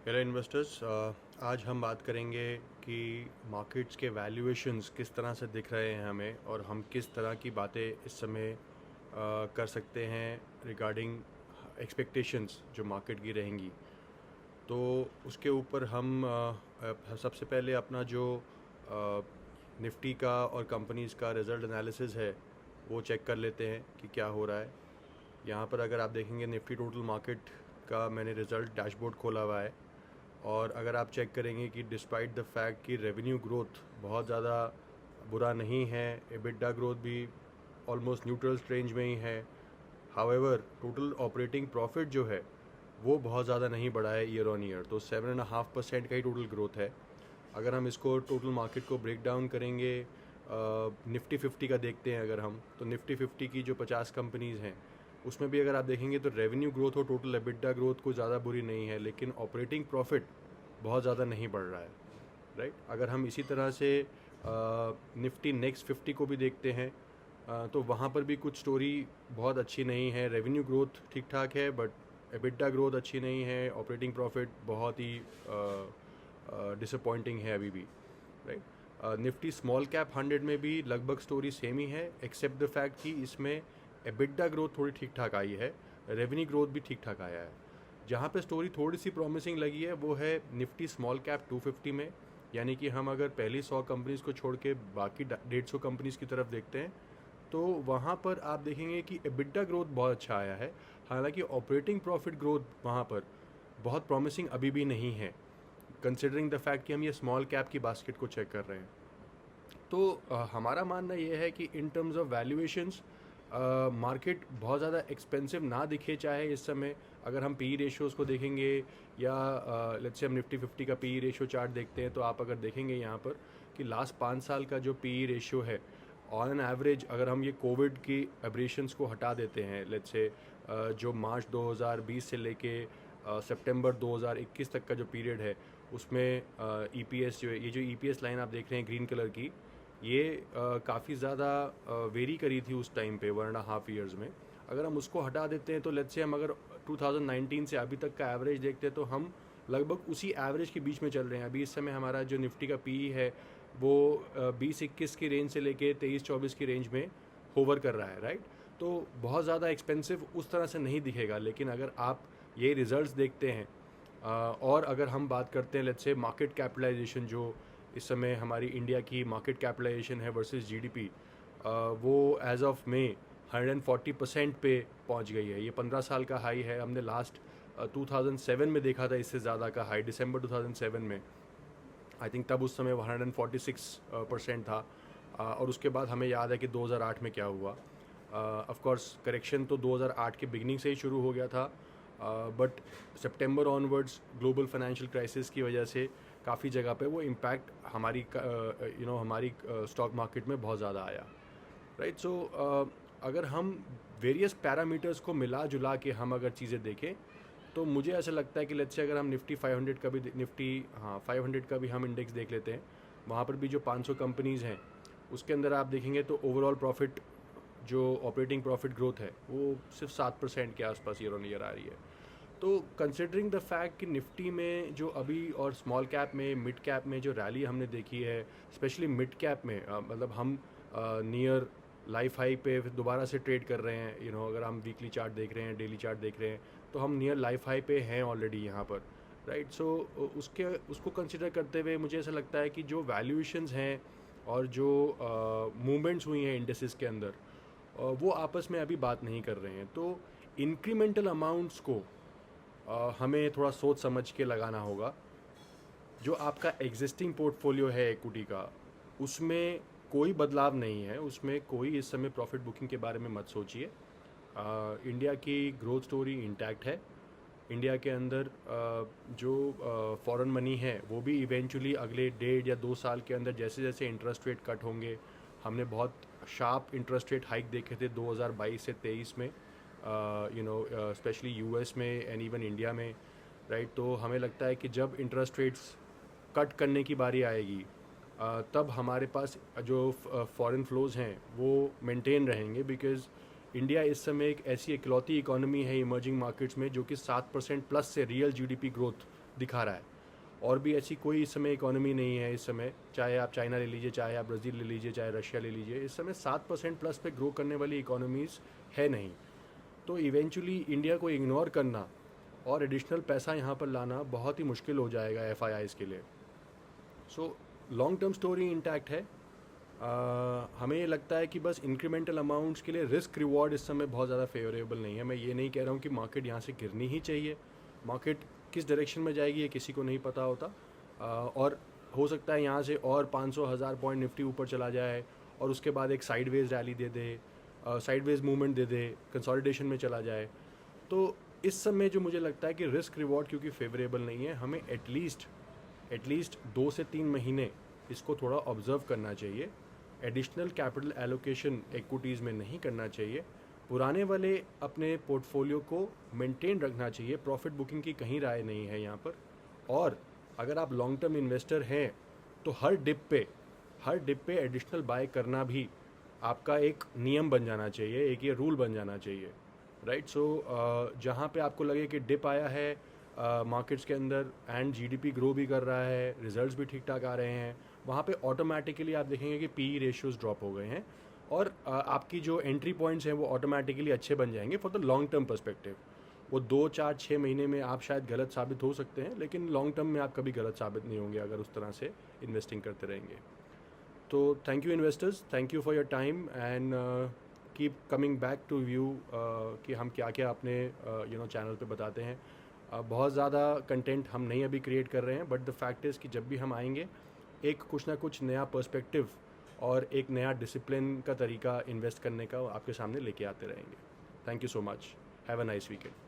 Hello investors, आज हम बात करेंगे कि मार्केट्स के वैल्यूएशंस किस तरह से दिख रहे हैं हमें और हम किस तरह की बातें इस समय कर सकते हैं रिगार्डिंग एक्सपेक्टेशंस जो मार्केट की रहेंगी। तो उसके ऊपर हम सबसे पहले अपना जो निफ्टी का और कंपनीज़ का रिज़ल्ट एनालिसिस है वो चेक कर लेते हैं कि क्या हो रहा है। यहाँ पर अगर आप देखेंगे निफ्टी टोटल मार्केट का मैंने रिज़ल्ट डैशबोर्ड खोला हुआ है, और अगर आप चेक करेंगे कि डिस्पाइट द फैक्ट कि रेवेन्यू ग्रोथ बहुत ज़्यादा बुरा नहीं है, एबिटा ग्रोथ भी ऑलमोस्ट न्यूट्रल रेंज में ही है। हाउएवर टोटल ऑपरेटिंग प्रॉफिट जो है वो बहुत ज़्यादा नहीं बढ़ा है ईयर ऑन ईयर, तो 7.5% का ही टोटल ग्रोथ है। अगर हम इसको टोटल मार्केट को ब्रेक डाउन करेंगे, निफ्टी 50 का देखते हैं अगर हम, तो निफ्टी 50 की जो 50 कंपनीज़ हैं उसमें भी अगर आप देखेंगे तो रेवेन्यू ग्रोथ और टोटल एबिटा ग्रोथ को ज़्यादा बुरी नहीं है, लेकिन ऑपरेटिंग प्रॉफिट बहुत ज़्यादा नहीं बढ़ रहा है। राइट, अगर हम इसी तरह से निफ्टी नेक्स्ट 50 को भी देखते हैं तो वहाँ पर भी कुछ स्टोरी बहुत अच्छी नहीं है। रेवेन्यू ग्रोथ ठीक ठाक है बट एबिटा ग्रोथ अच्छी नहीं है, ऑपरेटिंग प्रॉफिट बहुत ही डिसअपॉइंटिंग है अभी भी। राइट, निफ्टी स्मॉल कैप 100 में भी लगभग स्टोरी सेम ही है, एक्सेप्ट द फैक्ट कि इसमें एबिटा ग्रोथ थोड़ी ठीक ठाक आई है, रेवेन्यू ग्रोथ भी ठीक ठाक आया है। जहाँ पे स्टोरी थोड़ी सी प्रॉमिसिंग लगी है वो है निफ्टी स्मॉल कैप 250 में, यानी कि हम अगर पहली 100 कंपनीज़ को छोड़ के बाकी 150 कंपनीज़ की तरफ देखते हैं तो वहाँ पर आप देखेंगे कि एबिटा ग्रोथ बहुत अच्छा आया है। हालांकि ऑपरेटिंग प्रॉफिट ग्रोथ वहाँ पर बहुत प्रॉमिसिंग अभी भी नहीं है, कंसिडरिंग द फैक्ट कि हम ये स्मॉल कैप की बास्केट को चेक कर रहे हैं। तो हमारा मानना ये है कि in terms of valuations market बहुत ज़्यादा एक्सपेंसिव ना दिखे, चाहे इस समय अगर हम पी रेशियोज़ को देखेंगे या लेट्स से हम निफ्टी 50 का पी रेशियो चार्ट देखते हैं, तो आप अगर देखेंगे यहाँ पर कि लास्ट 5 साल का जो पी रेशियो है ऑन एन एवरेज, अगर हम ये कोविड की एब्रेशंस को हटा देते हैं, लेट्स से जो मार्च 2020 से लेके सितंबर 2021 तक का जो पीरियड है उसमें ईपीएस जो है, ये जो ईपीएस लाइन आप देख रहे हैं ग्रीन कलर की, ये काफ़ी ज़्यादा वेरी करी थी उस टाइम पे 1.5 ईयर्स में। अगर हम उसको हटा देते हैं तो लेट्स से हम अगर 2019 से अभी तक का एवरेज देखते हैं तो हम लगभग उसी एवरेज के बीच में चल रहे हैं। अभी इस समय हमारा जो निफ्टी का पी है वो 20-21 की रेंज से लेके 23-24 की रेंज में होवर कर रहा है। राइट, तो बहुत ज़्यादा एक्सपेंसिव उस तरह से नहीं दिखेगा, लेकिन अगर आप ये रिजल्ट्स देखते हैं और अगर हम बात करते हैं लेट्स से मार्केट कैपिटलाइजेशन, जो इस समय हमारी इंडिया की मार्केट कैपिटलाइजेशन है वर्सेस जीडीपी, वो एज ऑफ मे 140% पे पहुंच गई है। ये 15 साल का हाई है। हमने लास्ट 2007 में देखा था इससे ज़्यादा का हाई, दिसंबर 2007 में आई थिंक, तब उस समय 146% था। और उसके बाद हमें याद है कि 2008 में क्या हुआ। ऑफ कोर्स करेक्शन तो 2008 के बिगनिंग से ही शुरू हो गया था, but September onwards global financial crisis की वजह से काफ़ी जगह पे वो इम्पैक्ट हमारी हमारी स्टॉक मार्केट में बहुत ज़्यादा आया। राइट, सो अगर हम वेरियस पैरामीटर्स को मिला जुला के हम अगर चीज़ें देखें तो मुझे ऐसा लगता है कि लेट्स से अगर हम निफ्टी 500 का भी 500 का भी हम इंडेक्स देख लेते हैं, वहाँ पर भी जो 500 कंपनीज़ हैं उसके अंदर आप देखेंगे तो ओवरऑल प्रॉफिट, जो ऑपरेटिंग प्रॉफिट ग्रोथ है वो सिर्फ 7% के आसपास ईयर ऑन ईयर आ रही है। तो कंसिडरिंग द फैक्ट कि निफ्टी में जो अभी और स्मॉल कैप में मिड कैप में जो रैली हमने देखी है, स्पेशली मिड कैप में, मतलब हम नियर लाइफ हाई पे दोबारा से ट्रेड कर रहे हैं। अगर हम वीकली चार्ट देख रहे हैं, डेली चार्ट देख रहे हैं, तो हम नियर लाइफ हाई पे हैं ऑलरेडी यहाँ पर। राइट, सो उसको कंसिडर करते हुए मुझे ऐसा लगता है कि जो वैल्यूएशंस हैं और जो मूवमेंट्स हुई हैं इंडेसेस के अंदर, वो आपस में अभी बात नहीं कर रहे हैं। तो इंक्रीमेंटल अमाउंट्स को हमें थोड़ा सोच समझ के लगाना होगा। जो आपका एग्जिस्टिंग पोर्टफोलियो है इक्विटी का, उसमें कोई बदलाव नहीं है, उसमें कोई इस समय प्रॉफिट बुकिंग के बारे में मत सोचिए। इंडिया की ग्रोथ स्टोरी इंटैक्ट है। इंडिया के अंदर जो फॉरेन मनी है वो भी इवेंचुअली अगले 1.5 या 2 साल के अंदर जैसे जैसे इंटरेस्ट रेट कट होंगे, हमने बहुत शार्प इंटरेस्ट रेट हाइक देखे थे 2022 से 23 में, स्पेशली यूएस में एंड इवन इंडिया में। राइट, तो हमें लगता है कि जब इंटरेस्ट रेट्स कट करने की बारी आएगी तब हमारे पास जो फॉरेन फ्लोज़ हैं वो मेंटेन रहेंगे, बिकॉज़ इंडिया इस समय एक ऐसी इकलौती इकोनॉमी है इमर्जिंग मार्केट्स में जो कि 7% प्लस से रियल जीडीपी ग्रोथ दिखा रहा है। और भी ऐसी कोई इस समय इकोनॉमी नहीं है इस समय, चाहे आप चाइना ले लीजिए, चाहे आप ब्राज़ील ले लीजिए, चाहे रशिया ले लीजिए, इस समय 7% प्लस पे ग्रो करने वाली इकोनॉमीज़ है नहीं। तो इवेंचुअली इंडिया को इग्नोर करना और एडिशनल पैसा यहाँ पर लाना बहुत ही मुश्किल हो जाएगा एफआईआईज़ के लिए। So long term story intact है। हमें ये लगता है कि बस इंक्रीमेंटल अमाउंट्स के लिए रिस्क रिवॉर्ड इस समय बहुत ज़्यादा फेवरेबल नहीं है। मैं ये नहीं कह रहा हूँ कि मार्केट यहाँ से गिरनी ही चाहिए, मार्केट किस डायरेक्शन में जाएगी ये किसी को नहीं पता होता। और हो सकता है यहाँ से और 500,000 पॉइंट निफ्टी ऊपर चला जाए और उसके बाद एक साइडवेज रैली दे दे, साइडवेज मूवमेंट दे दे, कंसोलिडेशन में चला जाए। तो इस समय जो मुझे लगता है कि रिस्क रिवॉर्ड क्योंकि फेवरेबल नहीं है, हमें एटलीस्ट 2 से 3 महीने इसको थोड़ा ऑब्जर्व करना चाहिए। एडिशनल कैपिटल एलोकेशन इक्विटीज़ में नहीं करना चाहिए, पुराने वाले अपने पोर्टफोलियो को मेंटेन रखना चाहिए। प्रॉफिट बुकिंग की कहीं राय नहीं है यहाँ पर। और अगर आप लॉन्ग टर्म इन्वेस्टर हैं तो हर डिप पे एडिशनल बाय करना भी आपका एक नियम बन जाना चाहिए, एक ये रूल बन जाना चाहिए, राइट। सो जहाँ पे आपको लगे कि डिप आया है मार्केट्स के अंदर एंड जीडीपी ग्रो भी कर रहा है, रिजल्ट्स भी ठीक ठाक आ रहे हैं, वहाँ पे ऑटोमेटिकली आप देखेंगे कि पीई रेशियोज़ ड्रॉप हो गए हैं और आपकी जो एंट्री पॉइंट्स हैं वो ऑटोमेटिकली अच्छे बन जाएंगे for the long term perspective. वो 2, 4, 6 महीने में आप शायद गलत साबित हो सकते हैं, लेकिन लॉन्ग टर्म में आप कभी गलत साबित नहीं होंगे अगर उस तरह से इन्वेस्टिंग करते रहेंगे। तो thank you investors, thank you for your time and keep coming back to view कि हम क्या क्या अपने चैनल पे बताते हैं। बहुत ज़्यादा कंटेंट हम नहीं अभी क्रिएट कर रहे हैं, बट द फैक्ट इज़ कि जब भी हम आएंगे एक कुछ ना कुछ नया पर्सपेक्टिव और एक नया डिसिप्लिन का तरीका इन्वेस्ट करने का आपके सामने लेके आते रहेंगे। Thank you so much, have a nice weekend.